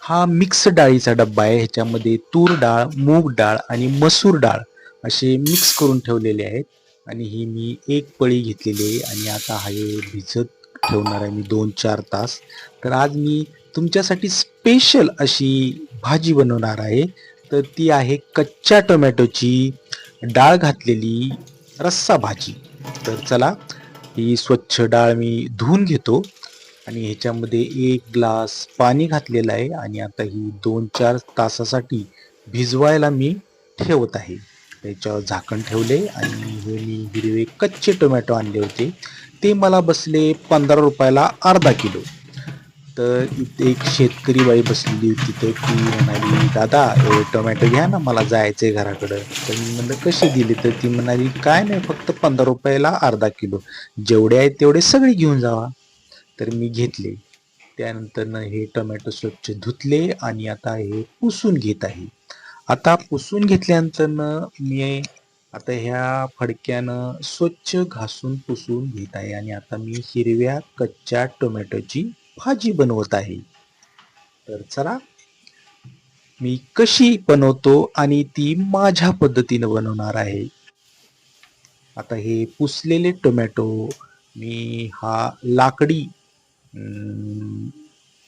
हा मिक्स डाळीचा डब्बा आहे. ह्याच्यामध्ये तूर डाळ, मूग डाळ आणि मसूर डाळ असे मिक्स करून ठेवलेले आहेत. आणि ही मी एक पळी घेतलेली आहे आणि आता हे भिजत ठेवणार आहे मी 2-4 तास. तर आज मी तुमच्यासाठी स्पेशल अशी भाजी बनवणार आहे. तर ती आहे कच्च्या टोमॅटोची डाळ घातलेली रस्सा भाजी. तर चला, ही स्वच्छ डाळ मी धुवून घेतो आणि ह्याच्यामध्ये 1 ग्लास पाणी घातलेलं आहे आणि आता ही 2-4 तासासाठी भिजवायला मी ठेवत आहे. त्याच्यावर झाकण ठेवले आणि हे मी हिरवे कच्चे टोमॅटो आणले होते. ते मला बसले ₹15 अर्धा किलो. तर इथे एक शेतकरी बाई बसलेली होती. तर ती म्हणाली, "दादा एवढे टोमॅटो घ्या ना, मला जायचंय घराकडं." तर मी म्हणलं, "कसे दिले?" तर ती म्हणाली, "काय नाही, फक्त ₹15 अर्धा किलो. जेवढे आहेत तेवढे सगळे घेऊन जावा." तर मी घेतले. त्यानंतरनं हे टोमॅटो स्वच्छ धुतले आणि आता हे पुसून घेत आहे. आता पुसून घेतल्यानंतरनं मी आता ह्या फडक्यानं स्वच्छ घासून पुसून घेत आहे आणि आता मी हिरव्या कच्च्या टोमॅटोची भाजी बनवत आहे. तर चला, मी कशी बनवतो आणि ती माझ्या पद्धतीनं बनवणार आहे. आता हे पुसलेले टोमॅटो मी हा लाकडी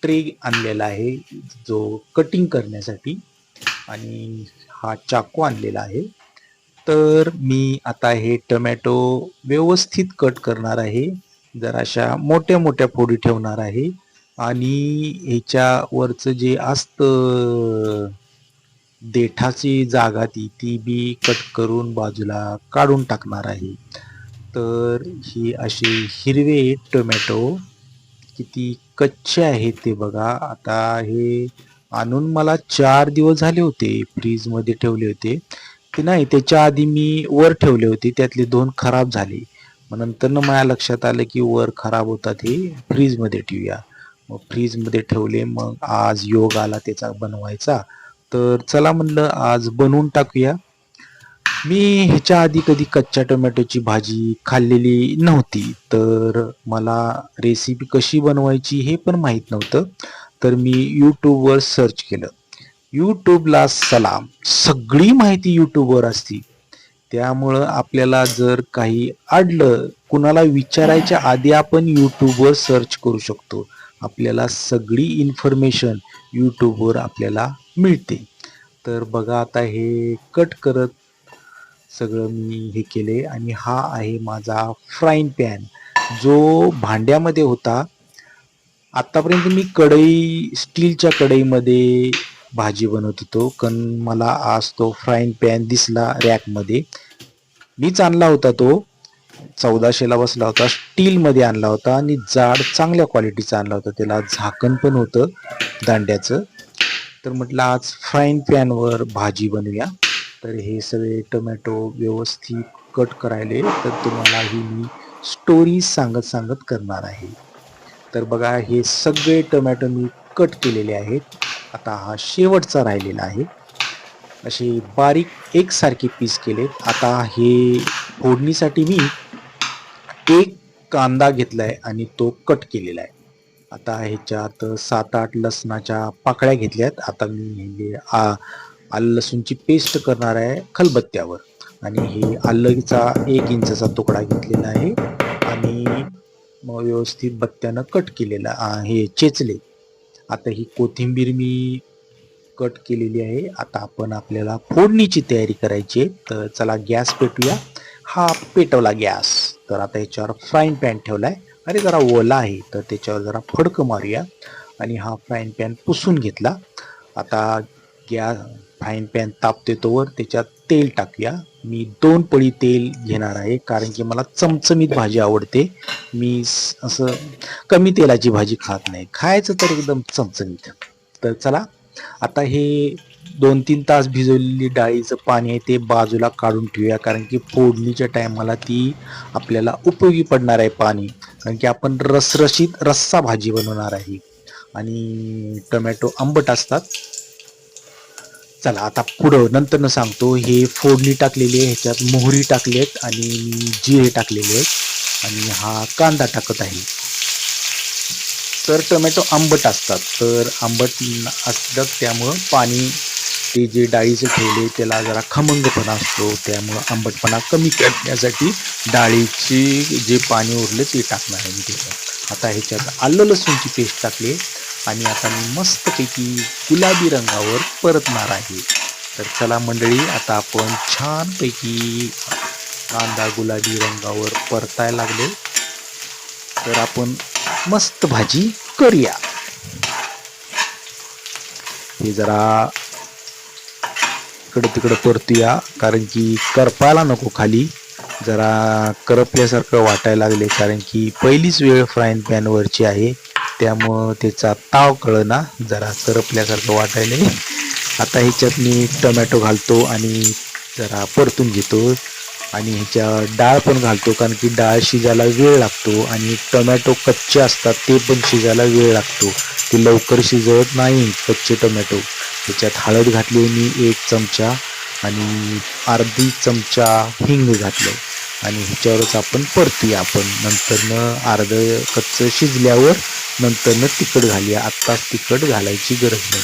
ट्रे आणलेला आहे, जो कटिंग करण्यासाठी, आणि हा चाकू आणलेला आहे. तर मी आता हे टोमॅटो व्यवस्थित कट करणार आहे. जराशा मोठ्या-मोठ्या फोडी ठेवणार आहे आणि ह्याच्यावरचं जे असतं देठाची जागा ती बी कट करून बाजूला काढून टाकणार आहे. तर ही अशी हिरवे टोमॅटो किती कच्चे आहेत ते बघा. आता हे आणून मला 4 दिवस झाले होते. फ्रीजमध्ये ठेवले होते. ते नाही, त्याच्या आधी मी वर ठेवले होते. त्यातले 2 खराब झाले. मग नंतरनं माझ्या लक्षात आलं, की वर खराब होतात, हे फ्रीजमध्ये ठेवूया. मग फ्रीजमध्ये ठेवले. मग आज योग आला त्याचा बनवायचा. तर चला म्हणलं आज बनवून टाकूया. मी ह्याच्या आधी कधी कच्च्या टोमॅटोची भाजी खाल्लेली नव्हती. तर मला रेसिपी कशी बनवायची हे पण माहीत नव्हतं. तर मी YouTubeवर सर्च केलं. YouTubeला सलाम. सगळी माहिती YouTubeवर असते. त्यामुळं आपल्याला जर काही अडलं, कुणाला विचारायच्या आधी आपण YouTubeवर सर्च करू शकतो. आपल्याला सगळी इन्फॉर्मेशन YouTubeवर आपल्याला मिळते. तर बघा, आता हे कट करत सगळं मी हे केले आणि हा आहे माझा फ्राईंग पॅन, जो भांड्यामध्ये होता. आतापर्यंत मी स्टीलच्या कढईमध्ये भाजी बनवत होतो, पण मला आज तो फ्राईंग पॅन दिसला रॅकमध्ये. मीच आणला होता तो. 1400ला बसला होता. स्टीलमध्ये आणला होता आणि जाड चांगल्या क्वालिटीचा आणला होता. त्याला झाकण पण होतं दांड्याचं. तर म्हटलं आज फ्राईंग पॅनवर भाजी बनवूया. तर हे सगळे टोमॅटो व्यवस्थित कट करायले, तर तुम्हाला ही मी स्टोरी सांगत सांगत करणार आहे. तर बघा, हे सगळे टोमॅटो मी कट केलेले आहेत. आता हा शेवटचा राहिलेला आहे. असे बारीक एकसारखे पीस केलेत. आता हे फोडणीसाठी मी एक कांदा घेतलाय आणि तो कट केलेला आहे. आता ह्याच्यात 7-8 लसणाच्या पाकळ्या घेतल्यात. आता मी आलं लसूणची पेस्ट करणार आहे खलबत्त्यावर. आणि हे आलंचा 1 इंचचा तुकडा घेतलेला आहे आणि मग व्यवस्थित बत्त्यानं कट केलेला हे चेचले. आता ही कोथिंबीर मी कट केलेली आहे. आता आपल्याला फोडणीची तयारी करायची आहे. तर चला गॅस पेटूया. हा पेटवला गॅस. तर आता याच्यावर फ्राईंग पॅन ठेवलाय. अरे जरा ओला आहे, तर त्याच्यावर जरा फडकं मारूया आणि हा फ्राईंग पॅन पुसून घेतला. आता गॅस फ्राईंग पॅन तापते तोवर त्याच्यात तेल टाकूया. मी 2 पळी तेल घेणार आहे, कारण की मला चमचमीत भाजी आवडते. मी असं कमी तेलाची भाजी खात नाही. खायचं तर एकदम चमचमीत. तर चला, आता हे 2-3 तास भिजवलेली डाळीचं पाणी आहे ते बाजूला काढून ठेवूया, कारण की फोडणीच्या टायमाला ती आपल्याला उपयोगी पडणार आहे पाणी. कारण की आपण रसरशीत रस्सा भाजी बनवणार आहे आणि टोमॅटो आंबट असतात. चला आता पुढं नंतरनं सांगतो. हे फोडणी टाकलेली आहे, ह्याच्यात मोहरी टाकली आहेत आणि जिरे टाकलेले आहेत आणि हा कांदा टाकत आहे. तर टोमॅटो आंबट असतात, तर आंबट असतात त्यामुळं पाणी ते जे डाळीचं ठेवले त्याला जरा खमंगपणा असतो, त्यामुळं आंबटपणा कमी करण्यासाठी डाळीची जे पाणी उरले ते टाकणार आहे मी त्याच्यात. आता ह्याच्यात आलं लसूणची पेस्ट टाकली आणि आता मी मस्तपैकी गुलाबी रंगावर परतणार आहे. तर चला मंडळी, आता आपण छानपैकी कांदा गुलाबी रंगावर परतायला लागले, तर आपण मस्त भाजी करूया. हे जरा इकडं तिकडं परतूया, कारण की करपायला नको खाली, जरा करपल्यासारखं वाटायला लागले, कारण की पहिलीच वेळ फ्राईंग पॅनवरची आहे, त्यामुळं त्याचा ताव कळना, जरा करपल्यासारखं वाटायला. आता ह्याच्यात मी टोमॅटो घालतो आणि जरा परतून घेतो आणि ह्याच्या डाळ पण घालतो, कारण की डाळ शिजायला वेळ लागतो आणि टोमॅटो कच्चे असतात ते पण शिजायला वेळ लागतो, ते लवकर शिजवत नाही कच्चे टोमॅटो. ह्याच्यात हळद घातली मी 1 चमचा आणि अर्धी चमचा हिंग घातलं आणि ह्याच्यावरच आपण परतूया. आपण नंतरनं अर्ध कच्चं शिजल्यावर नंतरनं तिखट घालूया, आत्ताच तिखट घालायची गरज नाही,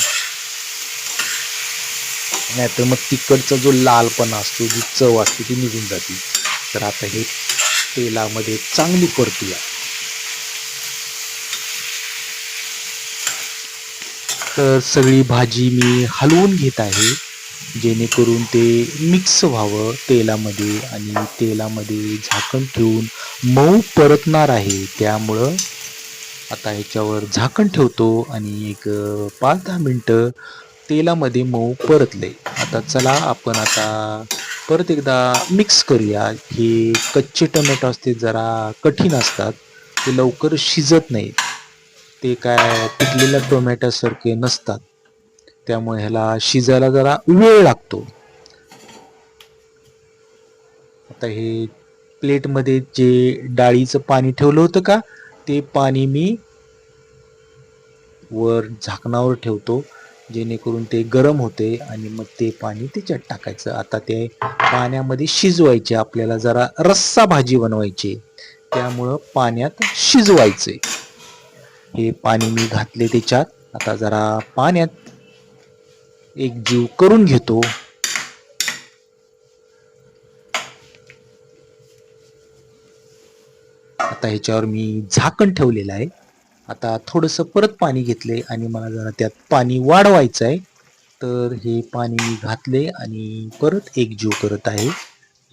नाहीतर मग तिखटचा जो लालपणा असतो, जी चव असते ती निघून जाते. तर आता हे तेलामध्ये चांगली परतूया. तर सगळी भाजी मी हलवून घेत आहे, जेणेकरून ते मिक्स व्हावं तेलामध्ये आणि तेलामध्ये झाकण ठेवून मऊ परतणार आहे. त्यामुळं आता ह्याच्यावर झाकण ठेवतो आणि एक 5-10 मिनटं तेलामध्ये मऊ परतले. आता चला आपण आता परत एकदा मिक्स करूया. हे कच्चे टोमॅटो असते जरा कठीण असतात, ते लवकर शिजत नाहीत, ते काय पिकलेल्या टोमॅटोसारखे नसतात, त्यामुळे ह्याला शिजायला जरा वेळ लागतो. आता हे प्लेटमध्ये जे डाळीचं पाणी ठेवलं होतं का, ते पाणी मी वर झाकणावर ठेवतो, जेणेकरून ते गरम होते आणि मग ते पाणी त्याच्यात टाकायचं. आता ते पाण्यामध्ये शिजवायचे, आपल्याला जरा रस्सा भाजी बनवायची, त्यामुळं पाण्यात शिजवायचे. हे पाणी मी घातले त्याच्यात, आता जरा पाण्यात एक जीव करून घेतो. आता ह्याच्यावर मी झाकण ठेवलेलं आहे. आता थोडंसं परत पाणी घेतले आणि मला जरा त्यात पाणी वाढवायचं आहे, तर हे पाणी मी घातले आणि परत एकजीव करत आहे.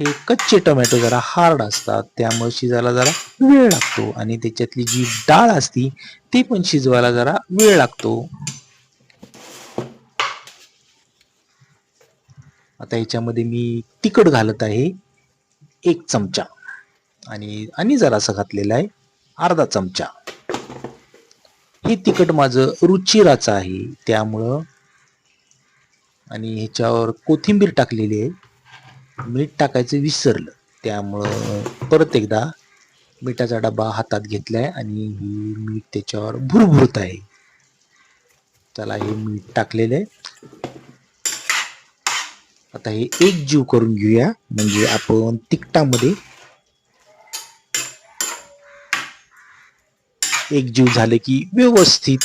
हे कच्चे टोमॅटो जरा हार्ड असतात, त्यामुळे शिजायला जरा वेळ लागतो आणि त्याच्यातली जी डाळ असती ती पण शिजवायला जरा वेळ लागतो. आता ह्याच्यामध्ये मी तिखट घालत आहे 1 चमचा आणि जरासं घातलेलं आहे अर्धा चमचा. हे तिखट माझं रुचिराचं आहे, त्यामुळं आणि ह्याच्यावर कोथिंबीर टाकलेली आहे. मीठ टाकायचं विसरलं, त्यामुळं परत एकदा मिठाचा डबा हातात घेतलाय आणि ही मीठ त्याच्यावर भुरभुरत आहे. चला हे मीठ टाकलेलं आहे. आता हे एक जीव करून घेऊया, म्हणजे आपण तिखटामध्ये एक जीव झाले की व्यवस्थित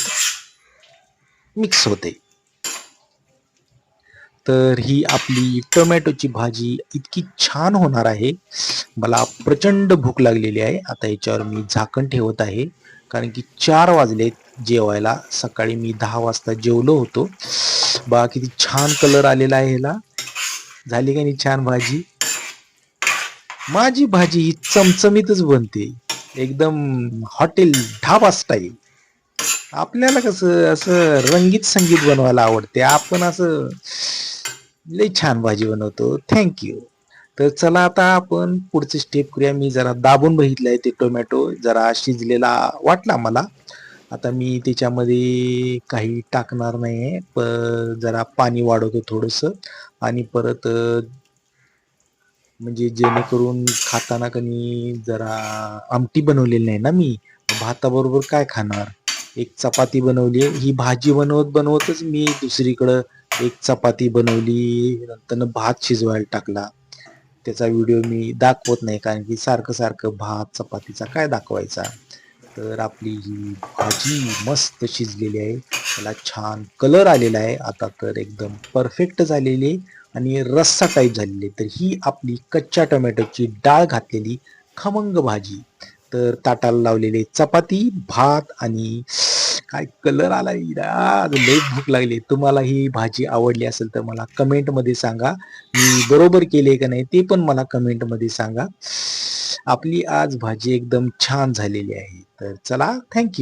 मिक्स होते. तर ही आपली टोमॅटोची भाजी इतकी छान होणार आहे, मला प्रचंड भूक लागलेली आहे. आता याच्यावर मी झाकण ठेवत आहे, कारण की 4 वाजलेत जेवायला. सकाळी मी 10 वाजता जेवलो होतो. बघा किती छान कलर आलेला आहे ह्याला. झाली का नाही छान भाजी? माझी भाजी ही चमचमीतच बनते, एकदम हॉटेल ढाबा स्टाईल. आपल्याला कसं असं रंगीत संगीत बनवायला आवडते, आपण असं लई छान भाजी बनवतो. Thank you. तर चला आता आपण पुढचे स्टेप करूया. मी जरा दाबून बघितलंय, ते टोमॅटो जरा शिजलेला वाटला मला. आता मी त्याच्यामध्ये काही टाकणार नाहीये, जरा पाणी वाढवतो थोडंसं आणि परत म्हणजे जेणेकरून खाताना कनी जरा आमटी बनवलेली नाही ना मी, भाताबरोबर काय खाणार. एक चपाती बनवली, ही भाजी बनवत बनवतच मी दुसरीकडं एक चपाती बनवली, नंतर भात शिजवायला टाकला. त्याचा व्हिडिओ मी दाखवत नाही, कारण की सारखं सारखं भात चपातीचा काय दाखवायचा. तर आपली ही भाजी मस्त शिजलेली आहे. त्याला छान कलर आलेला आहे. आता तर एकदम परफेक्ट झालेली आहे आणि रस्सा टाईप झालेली आहे. तर ही आपली कच्च्या टोमॅटोची डाळ घातलेली खमंग भाजी. तर ताटाला लावलेली चपाती, भात आणि काय कलर आलाय ना, लई भूक लागली. तुम्हाला ही भाजी आवडली असेल तर मला कमेंटमध्ये सांगा. मी बरोबर केले का नाही ते पण मला कमेंटमध्ये सांगा. आपली आज भाजी एकदम छान झालेली आहे. तर चला, थँक